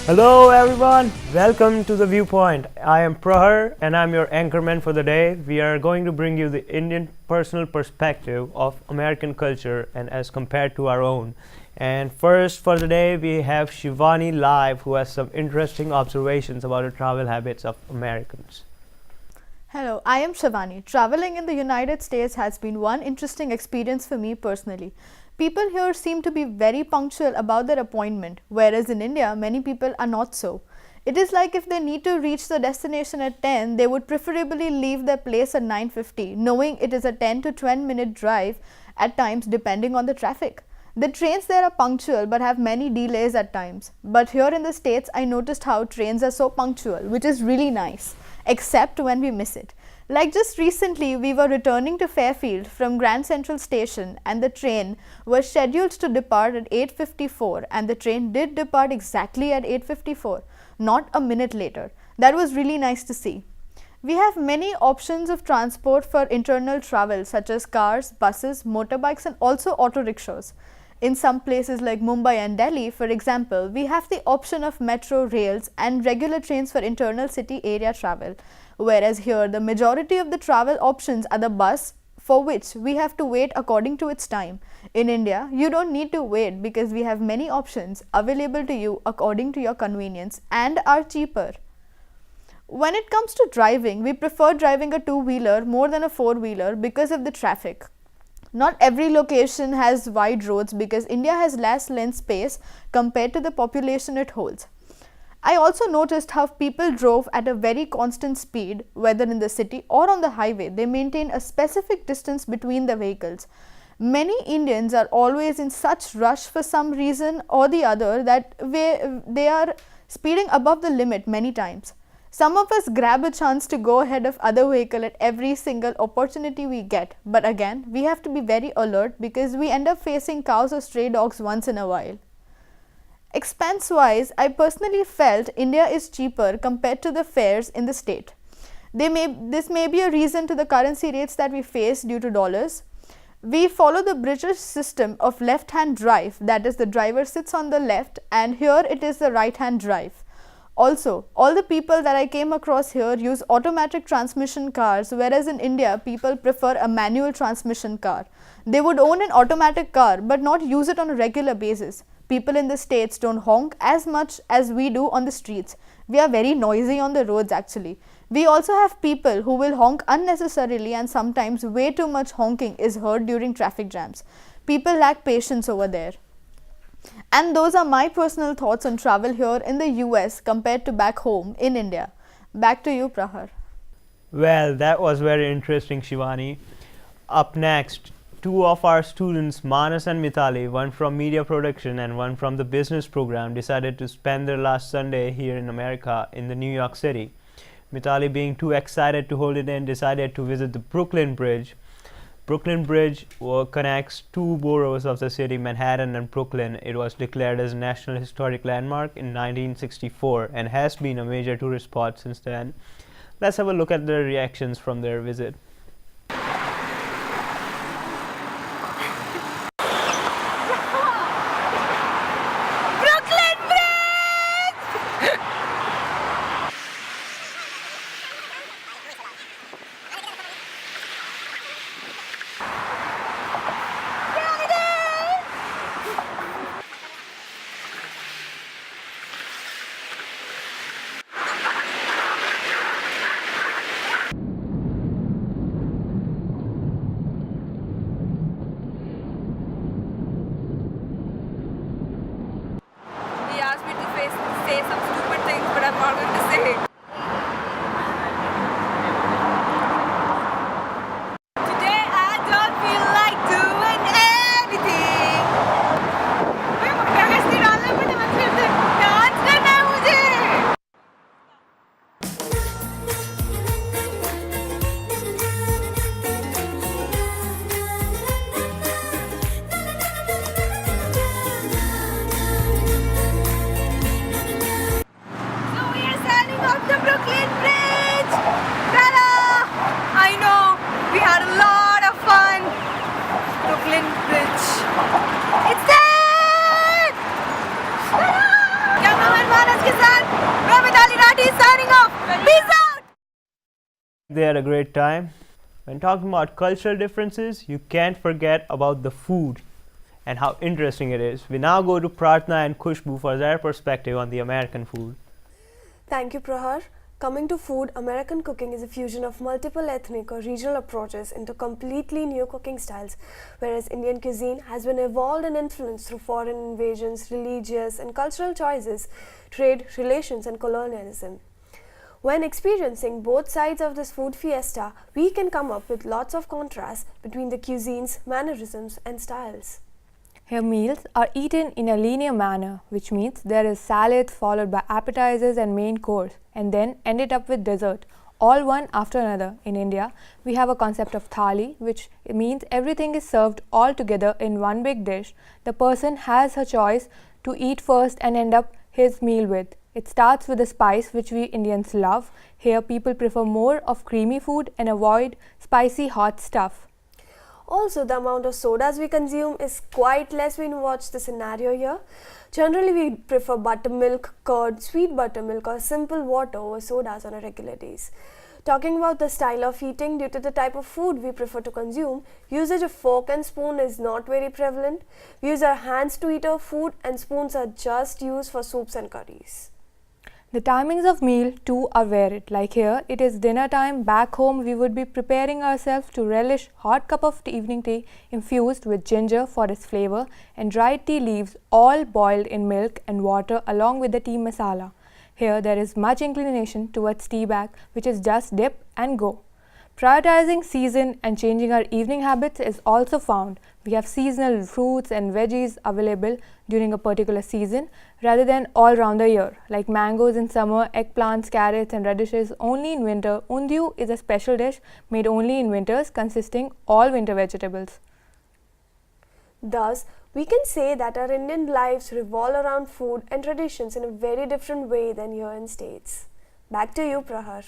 Hello everyone, welcome to the Viewpoint. I am Prahar and I'm your anchorman for the day. We are going to bring you the Indian personal perspective of American culture and as compared to our own. And first for the day we have Shivani live who has some interesting observations about the travel habits of Americans. Hello, I am Shivani. Traveling in the United States has been one interesting experience for me personally. People here seem to be very punctual about their appointment, whereas in India, many people are not so. It is like if they need to reach the destination at 10, they would preferably leave their place at 9:50, knowing it is a 10 to 20 minute drive at times depending on the traffic. The trains there are punctual but have many delays at times. But here in the States, I noticed how trains are so punctual, which is really nice, except when we miss it. Like just recently, we were returning to Fairfield from Grand Central Station and the train was scheduled to depart at 8:54 and the train did depart exactly at 8:54, not a minute later. That was really nice to see. We have many options of transport for internal travel such as cars, buses, motorbikes and also auto rickshaws. In some places like Mumbai and Delhi, for example, we have the option of metro rails and regular trains for internal city area travel. Whereas here, the majority of the travel options are the bus, for which we have to wait according to its time. In India, you don't need to wait because we have many options available to you according to your convenience and are cheaper. When it comes to driving, we prefer driving a two-wheeler more than a four-wheeler because of the traffic. Not every location has wide roads because India has less land space compared to the population it holds. I also noticed how people drove at a very constant speed, whether in the city or on the highway. They maintain a specific distance between the vehicles. Many Indians are always in such rush for some reason or the other that they are speeding above the limit many times. Some of us grab a chance to go ahead of other vehicle at every single opportunity we get. But again, we have to be very alert because we end up facing cows or stray dogs once in a while. Expense-wise, I personally felt India is cheaper compared to the fares in the state. This may be a reason to the currency rates that we face due to dollars. We follow the British system of left-hand drive, that is the driver sits on the left and here it is the right-hand drive. Also, all the people that I came across here use automatic transmission cars, whereas in India, people prefer a manual transmission car. They would own an automatic car but not use it on a regular basis. People in the States don't honk as much as we do on the streets. We are very noisy on the roads actually. We also have people who will honk unnecessarily and sometimes way too much honking is heard during traffic jams. People lack patience over there. And those are my personal thoughts on travel here in the US compared to back home in India. Back to you, Prahar. Well, that was very interesting, Shivani. Up next, two of our students, Manas and Mitali, one from media production and one from the business program, decided to spend their last Sunday here in America in the New York City. Mitali, being too excited to hold it in, decided to visit the Brooklyn Bridge. Brooklyn Bridge connects two boroughs of the city, Manhattan and Brooklyn. It was declared as a National Historic Landmark in 1964 and has been a major tourist spot since then. Let's have a look at their reactions from their visit. they had a great time. When talking about cultural differences, you can't forget about the food and how interesting it is. We now go to Pratna and Khushbu for their perspective on the American food. Thank you, Prahar. Coming to food, American cooking is a fusion of multiple ethnic or regional approaches into completely new cooking styles, whereas Indian cuisine has been evolved and influenced through foreign invasions, religious and cultural choices, trade, relations, and colonialism. When experiencing both sides of this food fiesta, we can come up with lots of contrast between the cuisines, mannerisms, and styles. Here meals are eaten in a linear manner, which means there is salad followed by appetizers and main course, and then ended up with dessert, all one after another. In India, we have a concept of thali, which means everything is served all together in one big dish. The person has her choice to eat first and end up his meal with. It starts with a spice which we Indians love. Here people prefer more of creamy food and avoid spicy hot stuff. Also, the amount of sodas we consume is quite less when you watch the scenario here. Generally, we prefer buttermilk, curd, sweet buttermilk or simple water over sodas on a regular days. Talking about the style of eating, due to the type of food we prefer to consume, usage of fork and spoon is not very prevalent. We use our hands to eat our food and spoons are just used for soups and curries. The timings of meal too are varied. Like here, it is dinner time. Back home, we would be preparing ourselves to relish hot cup of evening tea infused with ginger for its flavor and dried tea leaves all boiled in milk and water along with the tea masala. Here, there is much inclination towards tea bag, which is just dip and go. Prioritizing season and changing our evening habits is also found. We have seasonal fruits and veggies available during a particular season rather than all round the year, like mangoes in summer, eggplants, carrots and radishes only in winter. Undiyu is a special dish made only in winters consisting all winter vegetables. Thus, we can say that our Indian lives revolve around food and traditions in a very different way than here in States. Back to you, Prahar.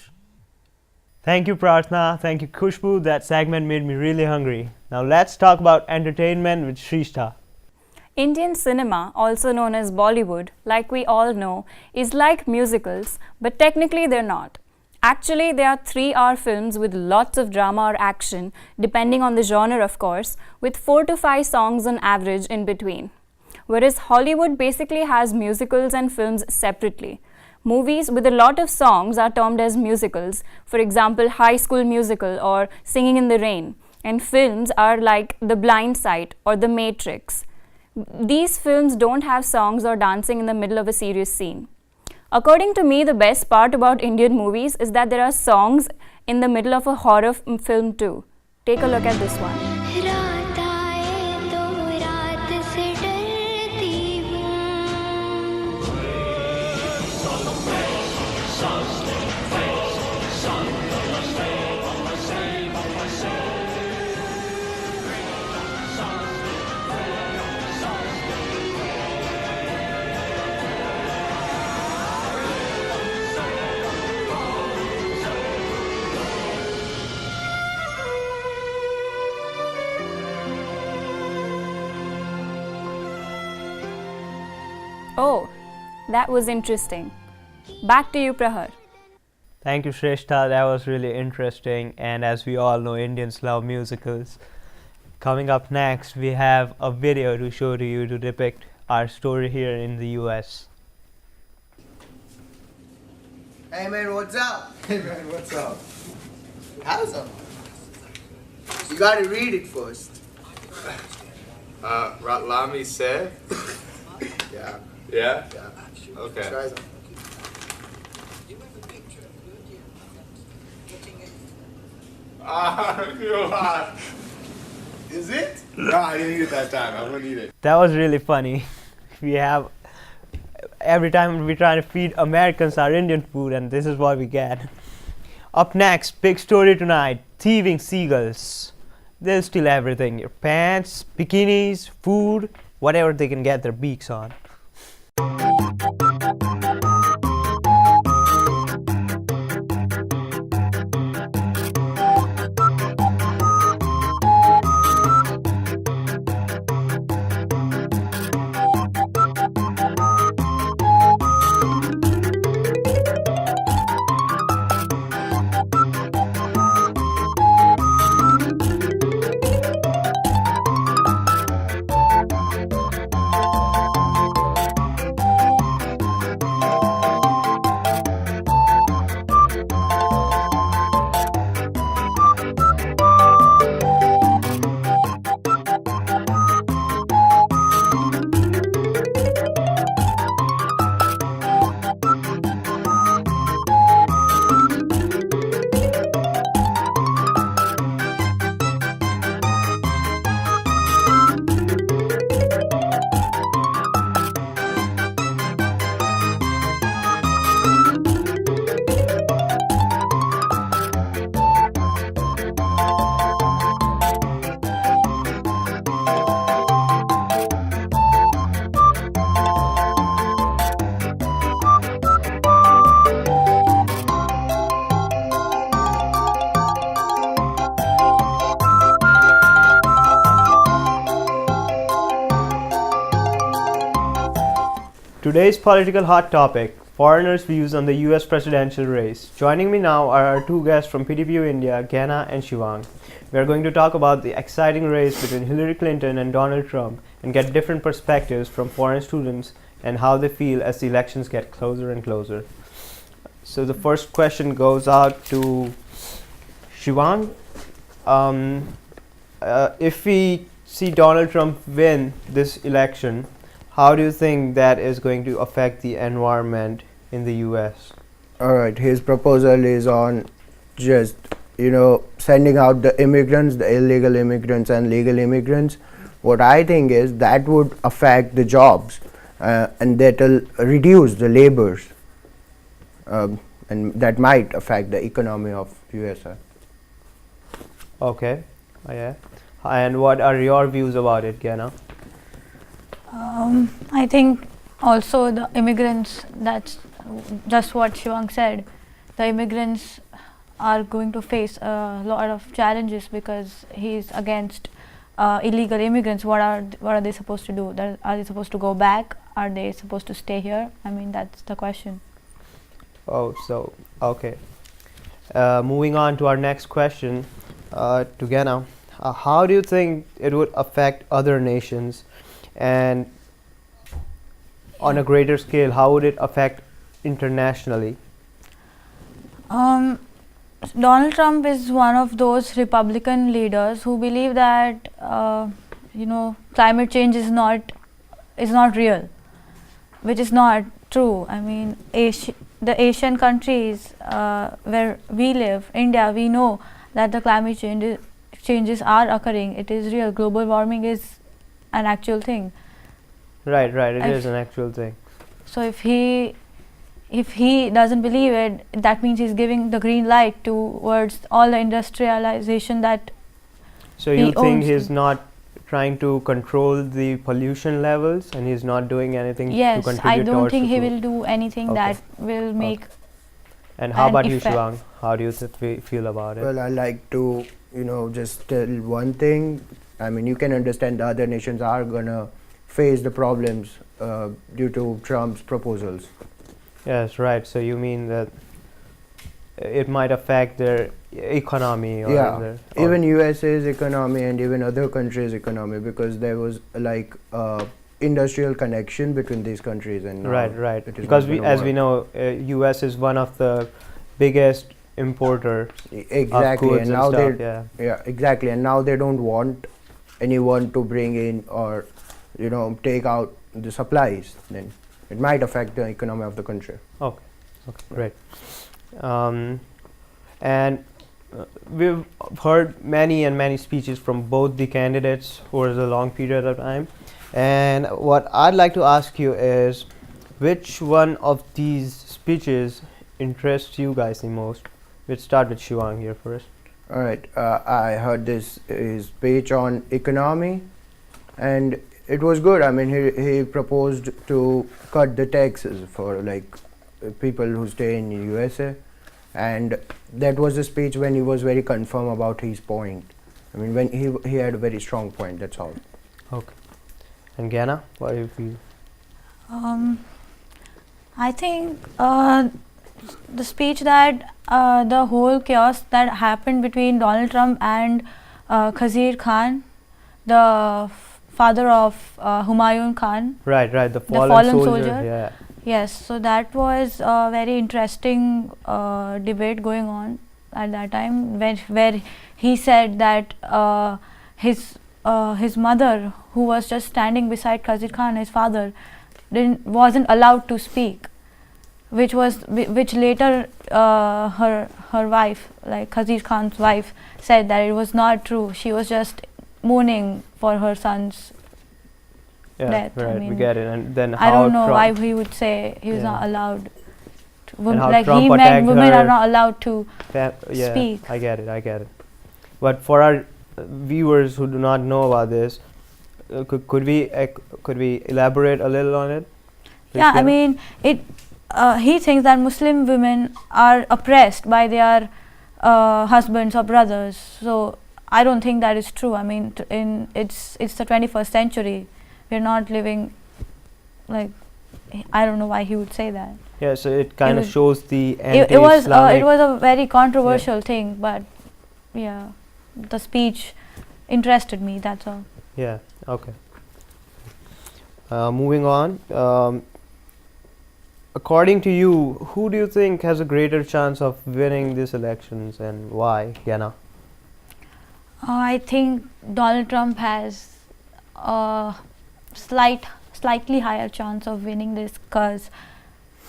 Thank you, Pratna. Thank you, Khushbu. That segment made me really hungry. Now let's talk about entertainment with Shrishta. Indian cinema, also known as Bollywood, like we all know, is like musicals, but technically they're not. Actually, they are 3-hour films with lots of drama or action, depending on the genre of course, with 4 to 5 songs on average in between. Whereas Hollywood basically has musicals and films separately. Movies with a lot of songs are termed as musicals, for example, High School Musical or Singing in the Rain, and films are like The Blind Side or The Matrix. These films don't have songs or dancing in the middle of a serious scene. According to me, the best part about Indian movies is that there are songs in the middle of a horror film too. Take a look at this one. Oh, that was interesting. Back to you, Prahar. Thank you, Shrishta. That was really interesting. And as we all know, Indians love musicals. Coming up next, we have a video to show to you to depict our story here in the US. Hey man, what's up? Hey man, what's up? How's up? You gotta read it first. Ratlami said? Yeah. Yeah? Yeah. Okay. Try some. God. Is it? No, I didn't eat it that time. I wouldn't eat it. That was really funny. We have every time we try to feed Americans our Indian food, and this is what we get. Up next, big story tonight: thieving seagulls. They'll steal everything: your pants, bikinis, food, whatever they can get their beaks on. Today's political hot topic, foreigners' views on the US presidential race. Joining me now are our two guests from PTPU India, Ghana and Shivang. We are going to talk about the exciting race between Hillary Clinton and Donald Trump and get different perspectives from foreign students and how they feel as the elections get closer and closer. So the first question goes out to Shivang. If we see Donald Trump win this election, how do you think that is going to affect the environment in the US? All right, his proposal is on just, sending out the immigrants, the illegal immigrants and legal immigrants. What I think is that would affect the jobs and that will reduce the labors and that might affect the economy of USA. Okay, yeah. And what are your views about it, Ghana? I think also the immigrants, that's just what Shivang said. The immigrants are going to face a lot of challenges because he's against illegal immigrants. What are they supposed to do? Are they supposed to go back? Are they supposed to stay here? I mean, that's the question. Oh, so, okay. Moving on to our next question, to Ghana. How do you think it would affect other nations, and on a greater scale, how would it affect internationally? Donald Trump is one of those Republican leaders who believe that climate change is not real, which is not true. I mean, the Asian countries where we live, India, we know that the climate changes are occurring. It is real. Global warming is an actual thing. Right, it is an actual thing. So if he doesn't believe it, that means he's giving the green light towards all the industrialization that So you think he's not trying to control the pollution levels and he's not doing anything to Yes, contribute I don't towards think the he food? will do anything that will make And how an about you, effect. Shivang? How do you feel about it? Well, I like to, just tell one thing. I mean, you can understand the other nations are gonna face the problems due to Trump's proposals. Yes, right. So you mean that it might affect their economy or Yeah, even USA's economy and even other countries' economy, because there was like industrial connection between these countries and now right. it is Because not gonna as we work. know, US is one of the biggest importers Exactly, of goods and now stuff. they exactly, and now they don't want anyone to bring in or take out the supplies. Then it might affect the economy of the country. Okay, great. And we've heard many speeches from both the candidates over a long period of time. And what I'd like to ask you is, which one of these speeches interests you guys the most? Let's start with Shivang here first. All right, I heard this speech on economy, and it was good. I mean, he proposed to cut the taxes for people who stay in USA, and that was the speech when he was very confirm about his point. I mean, when he had a very strong point. That's all. Okay. And Ghana, what do you feel? I think the speech that the whole chaos that happened between Donald Trump and Khazir Khan, the father of Humayun Khan. Right, the fallen fallen soldier. Yeah. Yes, so that was a very interesting debate going on at that time, where he said that his mother, who was just standing beside Khazir Khan, his father, wasn't allowed to speak, which later her wife, like Khazir Khan's wife, said that it was not true. She was just mourning for her son's death. Right, I mean, we get it. And then I how don't know Trump, why he would say he was not allowed. how Like Trump he meant attacked women her are not allowed to yeah, speak. I get it. But for our viewers who do not know about this, could we elaborate a little on it? Yeah, I mean, he thinks that Muslim women are oppressed by their husbands or brothers. So I don't think that is true. I mean, it's the 21st century. We're not living like I don't know why he would say that. Yeah, so it kind of was- shows the It anti-Islamic. was a very controversial thing, but yeah, the speech interested me. That's all. Yeah. Okay. Moving on. According to you, who do you think has a greater chance of winning these elections and why, Yana? I think Donald Trump has a slightly higher chance of winning this because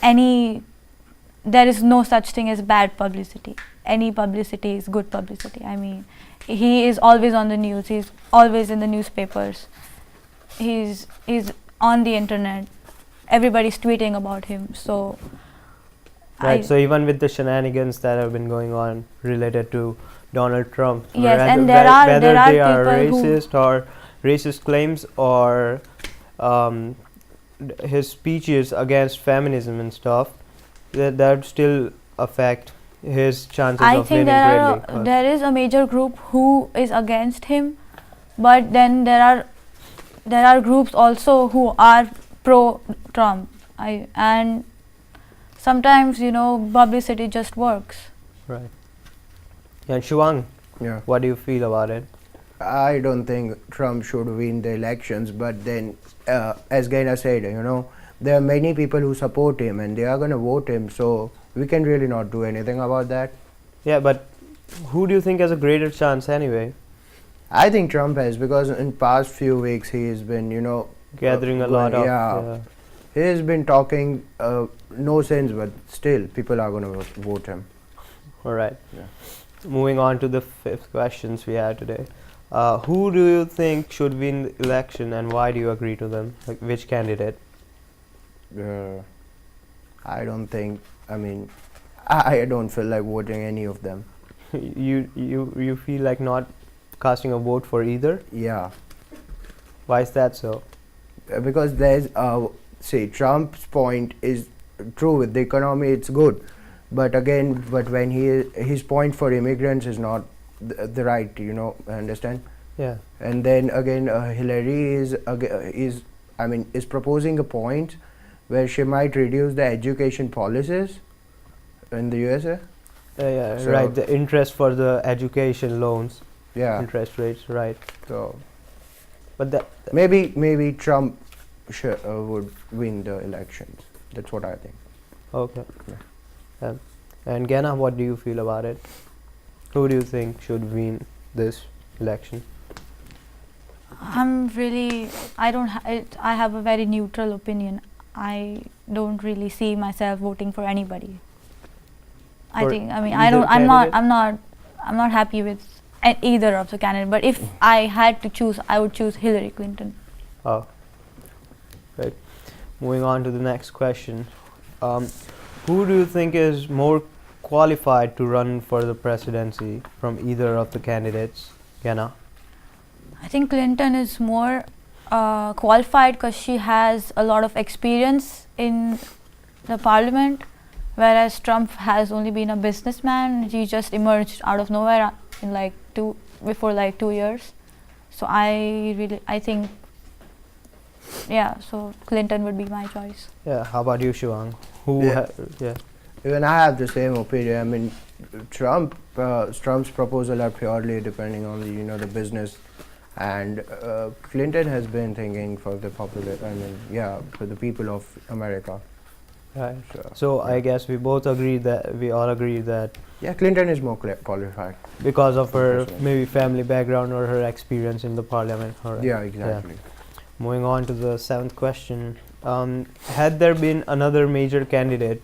there is no such thing as bad publicity. Any publicity is good publicity. I mean, he is always on the news. He's always in the newspapers. He's on the internet. Everybody's tweeting about him. So, Right. So even with the shenanigans that have been going on related to Donald Trump, Yes, whether- and there are whether they are people who- racist or racist claims or his speeches against feminism and stuff, that still affect his chances I of think winning greatly. there is a major group who is against him, but then there are groups also who are pro Trump. And sometimes publicity just works. Right. And Shivang, Yeah. what do you feel about it? I don't think Trump should win the elections, but then, as Gaina said, there are many people who support him and they are going to vote him, so we can really not do anything about that. Yeah, but who do you think has a greater chance anyway? I think Trump has, because in past few weeks he has been, Gathering a lot of. yeah. He has been talking no sense, but still people are going to vote him. All right. Yeah. Moving on to the fifth questions we have today. Who do you think should win the election and why do you agree to them? Like which candidate? I don't think. I mean, I don't feel like voting any of them. you feel like not casting a vote for either? Yeah, Why is that so? because there's see, Trump's point is true with the economy. It's good, but when his point for immigrants is not the right. Understand? Yeah. And then again, Hillary is proposing a point where she might reduce the education policies in the USA. Yeah, So- right. The interest for the education loans, Yeah. interest rates, right. So But that, maybe Trump would win the elections. That's what I think. okay. And Gana, what do you feel about it? Who do you think should win this election? I have a very neutral opinion. I don't really see myself voting for anybody. For either I'm not happy with either of the candidates, but if I had to choose, I would choose Hillary Clinton. Oh, right. Moving on to the next question. Who do you think is more qualified to run for the presidency from either of the candidates? Gana? I think Clinton is more qualified because she has a lot of experience in the parliament, whereas Trump has only been a businessman. He just emerged out of nowhere in before 2 years. So I think, yeah, so Clinton would be my choice. Yeah. How about you, Shivang? Who? Yeah. Yeah. Even I have the same opinion. I mean, Trump's proposal are purely depending on the business, and Clinton has been thinking for the for the people of America. Right. So I guess we all agree that Yeah, Clinton is more qualified. because of her Personally. maybe family background or her experience in the parliament. Alright. Yeah, exactly. Moving on to the seventh question. Had there been another major candidate,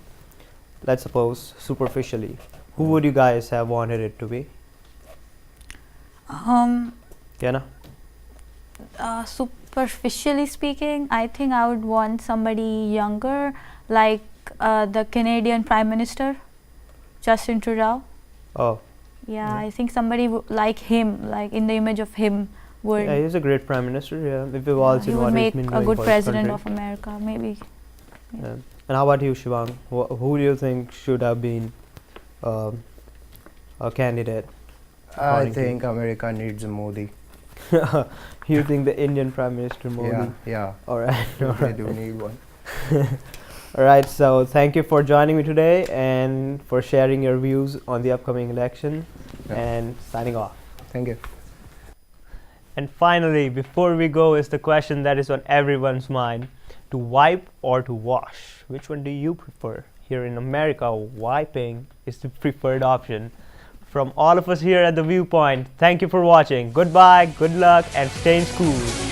let's suppose superficially, who would you guys have wanted it to be? Yana? Superficially speaking, I think I would want somebody younger, like the Canadian Prime Minister, Justin Trudeau. Oh, Yeah, I think somebody like him, like in the image of him, would yeah, he's a great prime minister. Yeah, if he was he in would what make he's been a doing good for his president country. of America, maybe. Yeah. And how about you, Shivang? Who do you think should have been a candidate? I According to think America needs a Modi. You think the Indian Prime Minister Modi? Yeah, All right. they do need one. All right, so thank you for joining me today and for sharing your views on the upcoming election. And signing off. Thank you. And finally, before we go, is the question that is on everyone's mind: to wipe or to wash? Which one do you prefer? Here in America, wiping is the preferred option. From all of us here at the Viewpoint, thank you for watching. Goodbye, good luck, and stay in school.